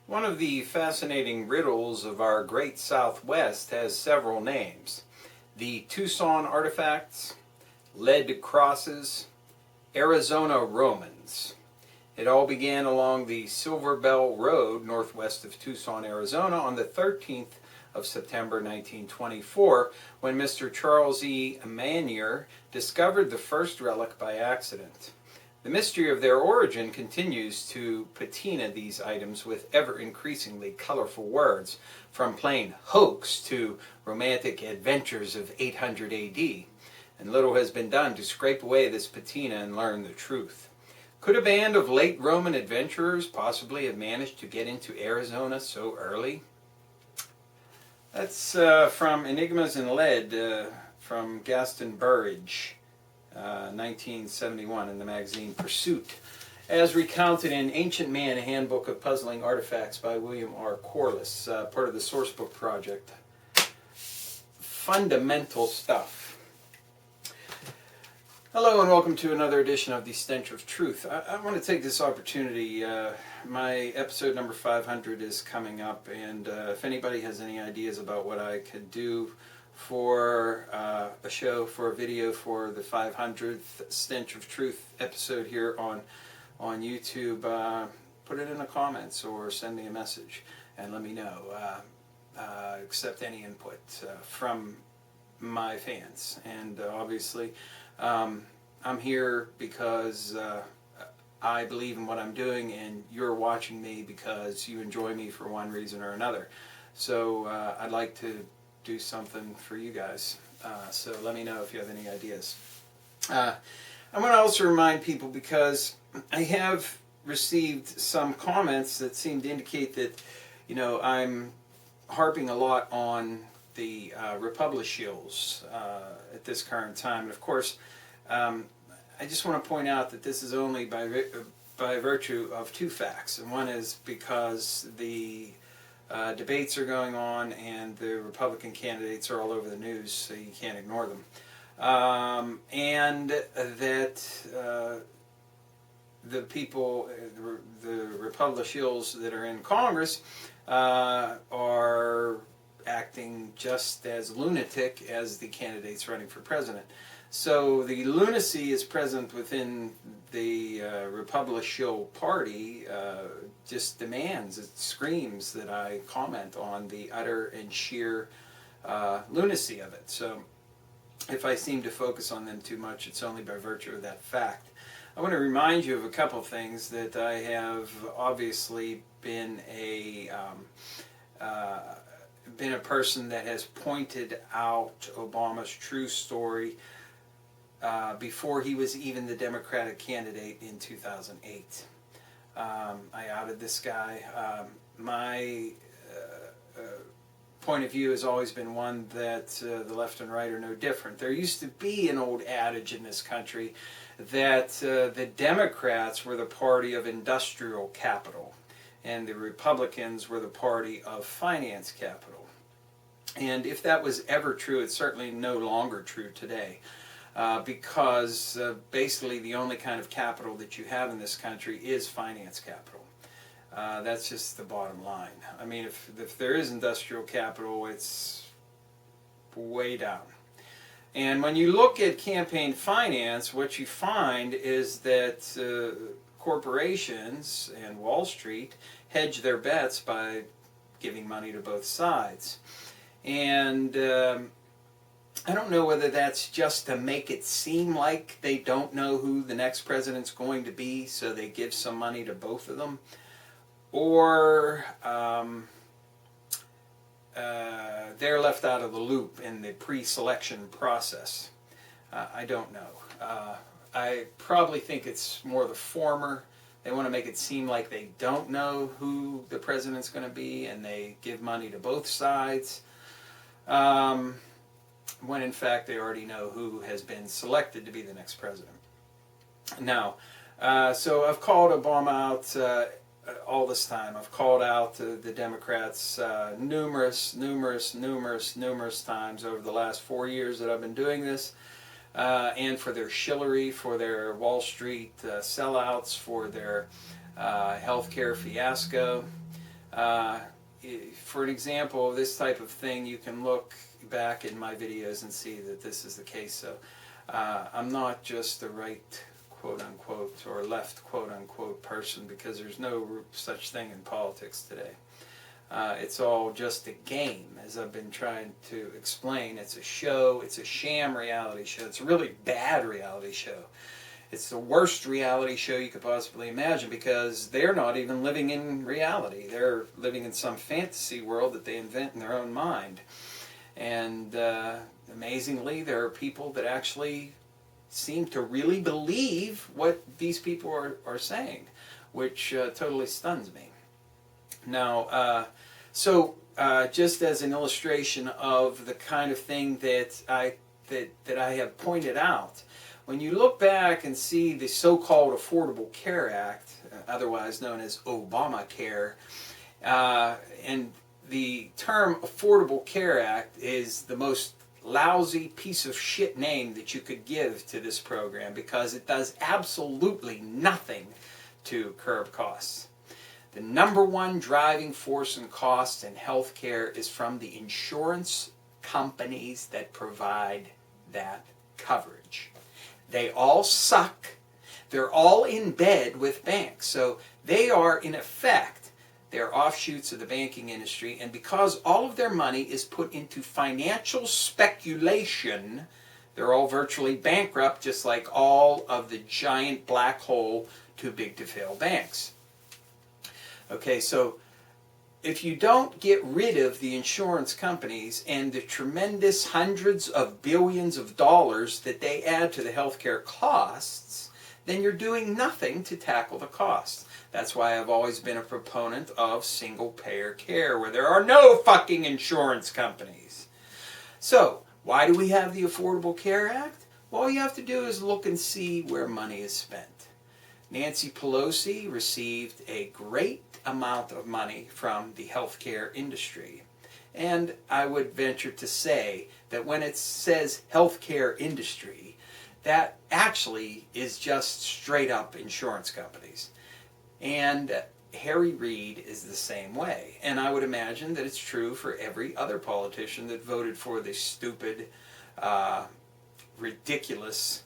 One of the fascinating riddles of our great Southwest has several names. The Tucson artifacts, lead crosses, Arizona Romans. It all began along the Silver Bell Road northwest of Tucson, Arizona on the 13th of September 1924 when Mr. Charles E. Manier discovered the first relic by accident. The mystery of their origin continues to patina these items with ever-increasingly colorful words, from plain hoax to romantic adventures of 800 AD, and little has been done to scrape away this patina and learn the truth. Could a band of late Roman adventurers possibly have managed to get into Arizona so early? That's from Enigmas in Lead from Gaston Burridge. 1971 in the magazine Pursuit, as recounted in Ancient Man, a Handbook of Puzzling Artifacts by William R. Corliss, part of the Sourcebook Project. Fundamental stuff. Hello and welcome to another edition of the Stench of Truth. I want to take this opportunity, my episode number 500 is coming up, and if anybody has any ideas about what I could do for a show, for a video for the 500th Stench of Truth episode here on YouTube, put it in the comments or send me a message and let me know. Accept any input from my fans. And obviously I'm here because I believe in what I'm doing, and you're watching me because you enjoy me for one reason or another. So I'd like to do something for you guys. So let me know if you have any ideas. I want to also remind people, because I have received some comments that seem to indicate that, you know, I'm harping a lot on the Republishills at this current time. And of course, I just want to point out that this is only by virtue of two facts. And one is because the debates are going on and the Republican candidates are all over the news, so you can't ignore them. And that the people, the Republishills that are in Congress are acting just as lunatic as the candidates running for president. So the lunacy is present within the Republishill party, just demands, it screams that I comment on the utter and sheer lunacy of it. So if I seem to focus on them too much, it's only by virtue of that fact. I want to remind you of a couple of things that I have obviously been a person that has pointed out Obama's true story before he was even the Democratic candidate in 2008. I outed this guy. My point of view has always been one that the left and right are no different. There used to be an old adage in this country that the Democrats were the party of industrial capital and the Republicans were the party of finance capital. And if that was ever true, it's certainly no longer true today. Because basically the only kind of capital that you have in this country is finance capital. That's just the bottom line. I mean, if there is industrial capital, it's way down. And when you look at campaign finance, what you find is that corporations and Wall Street hedge their bets by giving money to both sides. And I don't know whether that's just to make it seem like they don't know who the next president's going to be, so they give some money to both of them, or they're left out of the loop in the pre-selection process. I don't know. I probably think it's more the former. They want to make it seem like they don't know who the president's going to be, and they give money to both sides. When in fact they already know who has been selected to be the next president. Now, so I've called Obama out all this time. I've called out the Democrats numerous times over the last 4 years that I've been doing this, and for their shillery, for their Wall Street sellouts, for their healthcare fiasco. For an example of this type of thing, you can look back in my videos and see that this is the case. So I'm not just the right quote-unquote or left quote-unquote person, because there's no such thing in politics today. It's all just a game, as I've been trying to explain. It's a show, it's a sham reality show. It's a really bad reality show. It's the worst reality show you could possibly imagine, because they're not even living in reality. They're living in some fantasy world that they invent in their own mind. And amazingly, there are people that actually seem to really believe what these people are saying, which totally stuns me. Now, just as an illustration of the kind of thing that I have pointed out, when you look back and see the so-called Affordable Care Act, otherwise known as Obamacare, and the term Affordable Care Act is the most lousy piece of shit name that you could give to this program, because it does absolutely nothing to curb costs. The number one driving force in costs in healthcare is from the insurance companies that provide that coverage. They all suck. They're all in bed with banks. So they are, in effect, they're offshoots of the banking industry. And because all of their money is put into financial speculation, they're all virtually bankrupt, just like all of the giant black hole too big to fail banks. Okay, so if you don't get rid of the insurance companies and the tremendous hundreds of billions of dollars that they add to the healthcare costs, then you're doing nothing to tackle the costs. That's why I've always been a proponent of single-payer care, where there are no fucking insurance companies. So, why do we have the Affordable Care Act? Well, all you have to do is look and see where money is spent. Nancy Pelosi received a great amount of money from the healthcare industry. And I would venture to say that when it says healthcare industry, that actually is just straight up insurance companies. And Harry Reid is the same way. And I would imagine that it's true for every other politician that voted for the stupid, ridiculous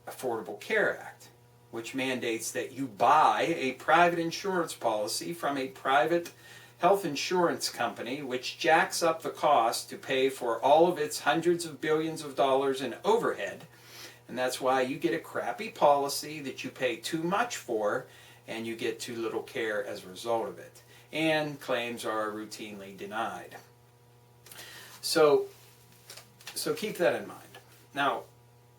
Affordable Care Act, which mandates that you buy a private insurance policy from a private health insurance company, which jacks up the cost to pay for all of its hundreds of billions of dollars in overhead. And that's why you get a crappy policy that you pay too much for, and you get too little care as a result of it. And claims are routinely denied. So keep that in mind. Now,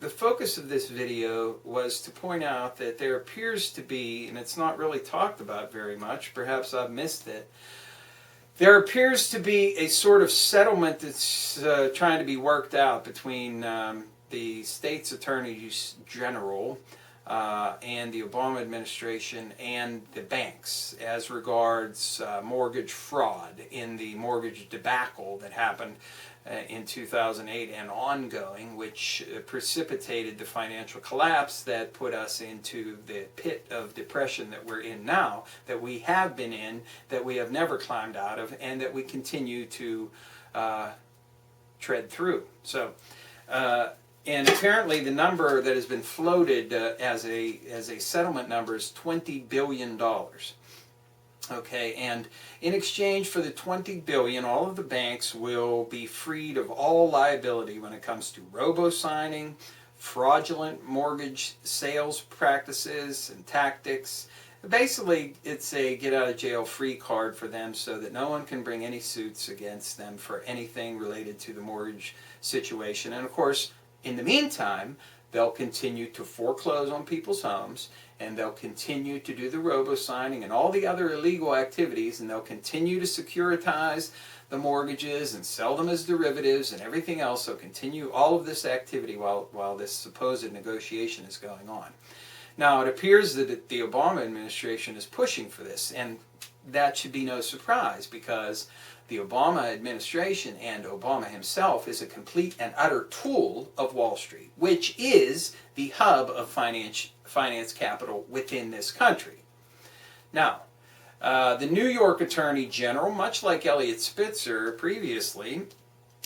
the focus of this video was to point out that there appears to be, and it's not really talked about very much, perhaps I've missed it, there appears to be a sort of settlement that's trying to be worked out between the state's attorneys general and the Obama administration and the banks as regards mortgage fraud in the mortgage debacle that happened in 2008 and ongoing, which precipitated the financial collapse that put us into the pit of depression that we're in now, that we have been in, that we have never climbed out of, and that we continue to tread through. So, and apparently the number that has been floated as a settlement number is $20 billion. Okay, and in exchange for the $20 billion, all of the banks will be freed of all liability when it comes to robo-signing, fraudulent mortgage sales practices and tactics. Basically, it's a get-out-of-jail-free card for them, so that no one can bring any suits against them for anything related to the mortgage situation. And of course, in the meantime, they'll continue to foreclose on people's homes, and they'll continue to do the robo-signing and all the other illegal activities, and they'll continue to securitize the mortgages and sell them as derivatives and everything else. They'll continue all of this activity while this supposed negotiation is going on. Now, it appears that the Obama administration is pushing for this, and that should be no surprise, because the Obama administration and Obama himself is a complete and utter tool of Wall Street, which is the hub of finance capital within this country. Now, The New York Attorney General, much like Eliot Spitzer previously,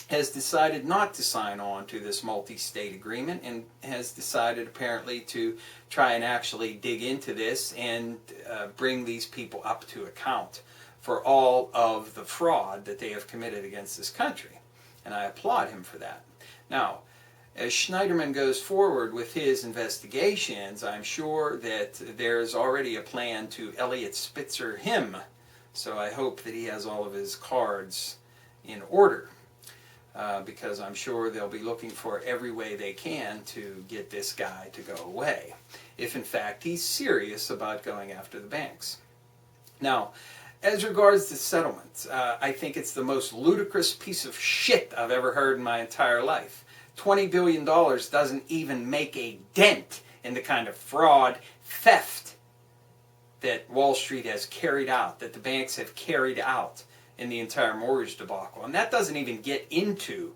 has decided not to sign on to this multi-state agreement and has decided apparently to try and actually dig into this and bring these people up to account for all of the fraud that they have committed against this country. And I applaud him for that. Now, as Schneiderman goes forward with his investigations, I'm sure that there's already a plan to Eliot Spitzer him. So I hope that he has all of his cards in order. Because I'm sure they'll be looking for every way they can to get this guy to go away, if in fact he's serious about going after the banks. Now, as regards to settlements, I think it's the most ludicrous piece of shit I've ever heard in my entire life. $20 billion doesn't even make a dent in the kind of fraud, theft that Wall Street has carried out, that the banks have carried out in the entire mortgage debacle. And that doesn't even get into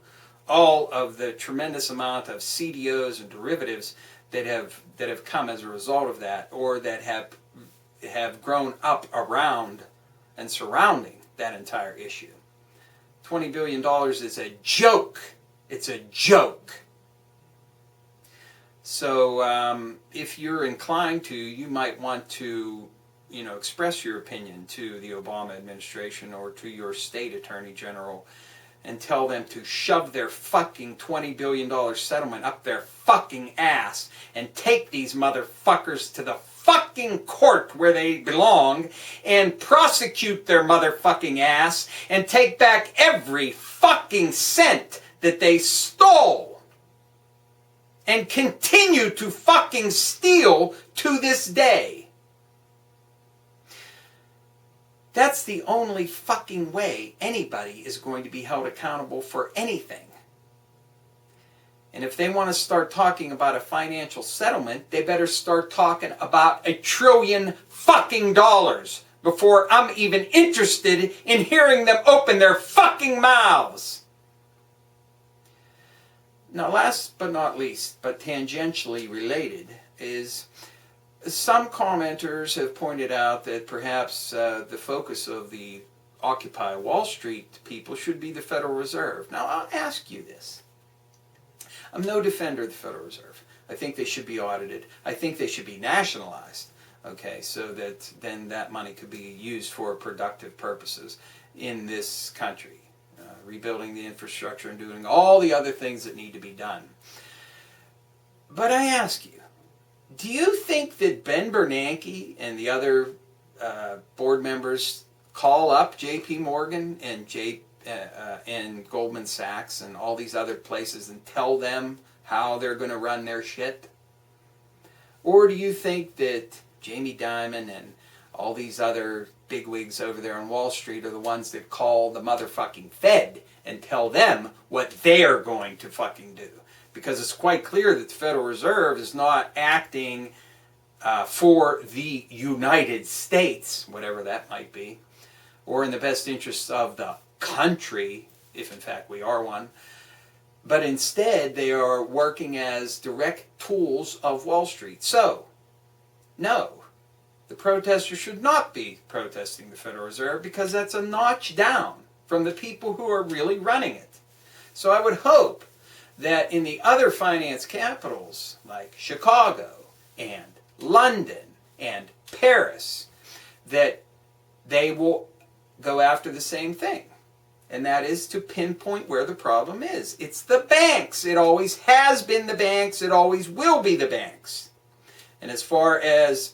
all of the tremendous amount of CDOs and derivatives that have come as a result of that, or that have grown up around and surrounding that entire issue. $20 billion is a joke. It's a joke. So if you're inclined to, you might want to express your opinion to the Obama administration or to your state attorney general and tell them to shove their fucking $20 billion settlement up their fucking ass and take these motherfuckers to the fucking court where they belong and prosecute their motherfucking ass and take back every fucking cent that they stole and continue to fucking steal to this day. That's the only fucking way anybody is going to be held accountable for anything. And if they want to start talking about a financial settlement, they better start talking about $1 trillion fucking dollars before I'm even interested in hearing them open their fucking mouths. Now, last but not least, but tangentially related, is some commenters have pointed out that perhaps the focus of the Occupy Wall Street people should be the Federal Reserve. Now, I'll ask you this. I'm no defender of the Federal Reserve. I think they should be audited. I think they should be nationalized, okay, so that then that money could be used for productive purposes in this country, rebuilding the infrastructure and doing all the other things that need to be done. But I ask you, do you think that Ben Bernanke and the other board members call up J.P. Morgan and Goldman Sachs and all these other places and tell them how they're going to run their shit? Or do you think that Jamie Dimon and all these other bigwigs over there on Wall Street are the ones that call the motherfucking Fed and tell them what they're going to fucking do? Because it's quite clear that the Federal Reserve is not acting for the United States, whatever that might be, or in the best interests of the country, if in fact we are one, but instead they are working as direct tools of Wall Street. So, no, the protesters should not be protesting the Federal Reserve because that's a notch down from the people who are really running it. So I would hope that in the other finance capitals like Chicago and London and Paris, that they will go after the same thing. And that is to pinpoint where the problem is. It's the banks. It always has been the banks. It always will be the banks. And as far as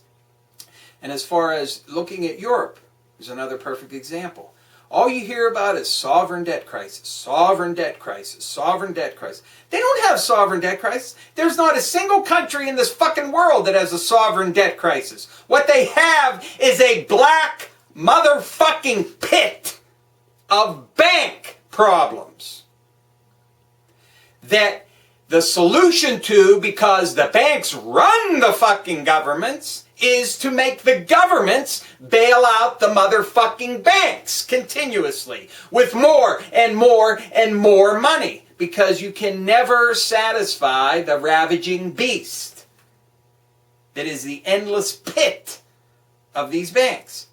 looking at Europe, there's another perfect example. All you hear about is sovereign debt crisis, sovereign debt crisis, sovereign debt crisis. They don't have sovereign debt crisis. There's not a single country in this fucking world that has a sovereign debt crisis. What they have is a black motherfucking pit of bank problems that the solution to, because the banks run the fucking governments, is to make the governments bail out the motherfucking banks continuously with more and more and more money, because you can never satisfy the ravaging beast that is the endless pit of these banks.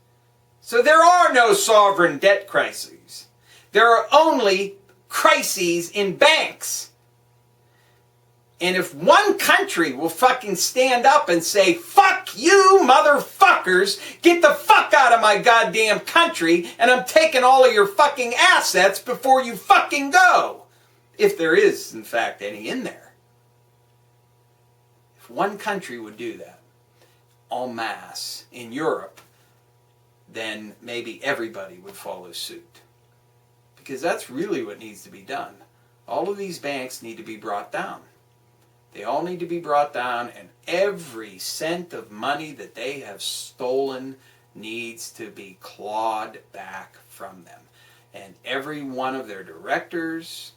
So there are no sovereign debt crises. There are only crises in banks. And if one country will fucking stand up and say, fuck you motherfuckers, get the fuck out of my goddamn country, and I'm taking all of your fucking assets before you fucking go. If there is, in fact, any in there. If one country would do that, en masse, in Europe, then maybe everybody would follow suit. Because that's really what needs to be done. All of these banks need to be brought down. They all need to be brought down, and every cent of money that they have stolen needs to be clawed back from them. And every one of their directors,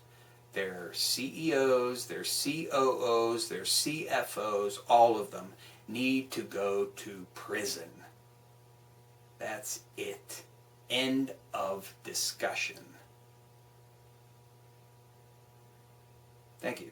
their CEOs, their COOs, their CFOs, all of them need to go to prison. That's it. End of discussion. Thank you.